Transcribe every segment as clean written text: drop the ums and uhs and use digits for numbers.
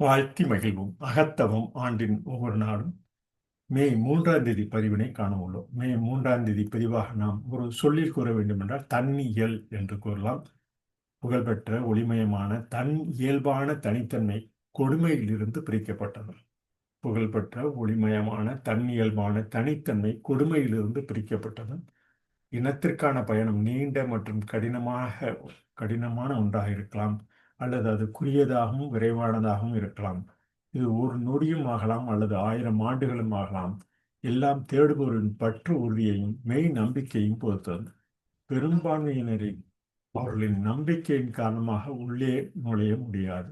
வாழ்த்தி மகிழ்வோம். அகத்தவம் ஆண்டின் ஒவ்வொரு நாளும் மே 3ஆம் தேதி பதிவினை காண உள்ளோம். மே 3ஆம் தேதி பதிவாக நாம் ஒரு சொல்லில் கூற வேண்டுமென்றால் தன்னியல் என்று கூறலாம். புகழ்பெற்ற ஒளிமயமான தன் இயல்பான தனித்தன்மை கொடுமையிலிருந்து பிரிக்கப்பட்டது. புகழ்பெற்ற ஒளிமயமான தன் இயல்பான தனித்தன்மை கொடுமையிலிருந்து பிரிக்கப்பட்டது. இனத்திற்கான பயணம் நீண்ட மற்றும் கடினமான ஒன்றாக இருக்கலாம், அல்லது அது குறுகியதாகவும் விரைவானதாகவும் இருக்கலாம். இது ஒரு நொடியும் ஆகலாம், அல்லது 1000 ஆண்டுகளும் ஆகலாம். எல்லாம் தேடுபவரின் பற்று உறுதியையும் மெய் நம்பிக்கையும் பொறுத்தது. பெரும்பான்மையினரின் அவர்களின் நம்பிக்கையின் காரணமாக உள்ளே நுழைய முடியாது.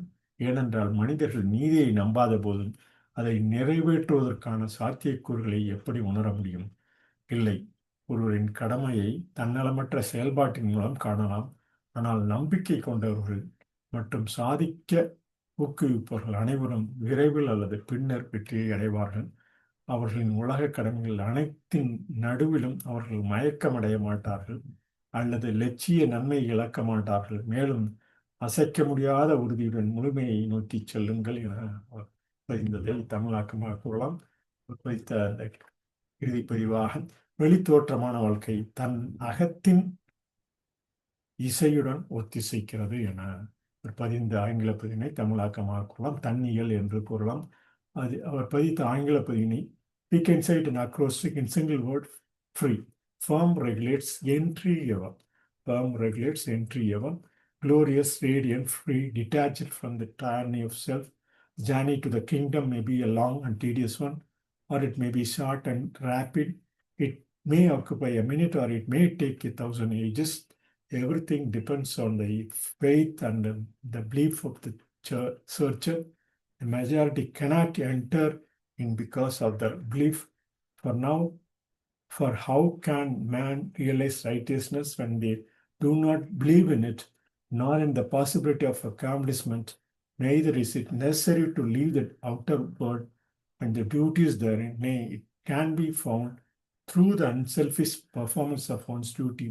ஏனென்றால் மனிதர்கள் நீதியை நம்பாத போதும் அதை நிறைவேற்றுவதற்கான சாத்தியக்கூறுகளை எப்படி உணர முடியும்? இல்லை. ஒருவரின் கடமையை தன்னலமற்ற செயல்பாட்டின் மூலம் காணலாம். ஆனால் நம்பிக்கை கொண்டவர்கள் மற்றும் சாதிக்க ஊக்குவிப்பவர்கள் அனைவரும் விரைவில் அல்லது பின்னர் வெற்றியை அடைவார்கள். அவர்களின் உலக கடமைகள் அனைத்தின் நடுவிலும் அவர்கள் மயக்கமடைய மாட்டார்கள் அல்லது லட்சிய நன்மை இழக்க மாட்டார்கள். மேலும் அசைக்க முடியாத உறுதியுடன் முழுமையை நோக்கி செல்லுங்கள் என அவர் பதிந்ததை தமிழாக்கமாக கூறலாம். வைத்த அந்த இறுதிப்பதிவாக வெளித்தோற்றமான வாழ்க்கை தன் அகத்தின் இசையுடன் ஒத்திசைக்கிறது என பதிந்த ஆங்கில பதிவினை தமிழாக்கமாக கூறலாம். தன்னியல் என்று கூறலாம். அது அவர் பதித்த ஆங்கில பதிவினை we can say it in acrostic in single word: free. Firm regulates entry ever. Firm regulates entry ever. Glorious, radiant, free, detached from the tyranny of self. Journey to the kingdom may be a long and tedious one, or it may be short and rapid. It may occupy a minute, or it may take 1,000 ages. Everything depends on the faith and the belief of the searcher. The majority cannot enter in because of their belief. For how can man realize righteousness when they do not believe in it, nor in the possibility of accomplishment? Neither is it necessary to leave the outer world and the duties therein. Nay, it can be found through the unselfish performance of one's duty.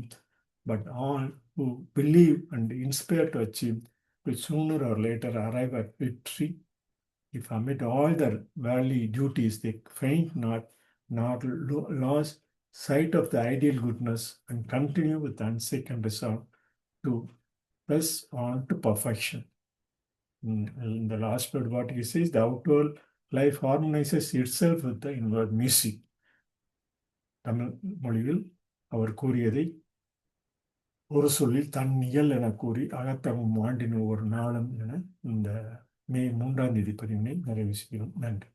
But all who believe and inspire to achieve will sooner or later arrive at victory. If amid all their worldly duties they faint not, nor lose sight of the ideal goodness, and continue with unshaken resolve to press on to perfection. In the last word, what he says, the outward life harmonizes itself with the inward music. Tamil மொழியில் அவர் கூறியதை ஒரு சொல்லில் தன்னியல் என கூறி அகத்தவம் ஆண்டின் ஒவ்வொரு நாளும் என இந்த மே 3ஆம் தேதி பதிவினை நிறைவு செய்கிறோம். நன்றி.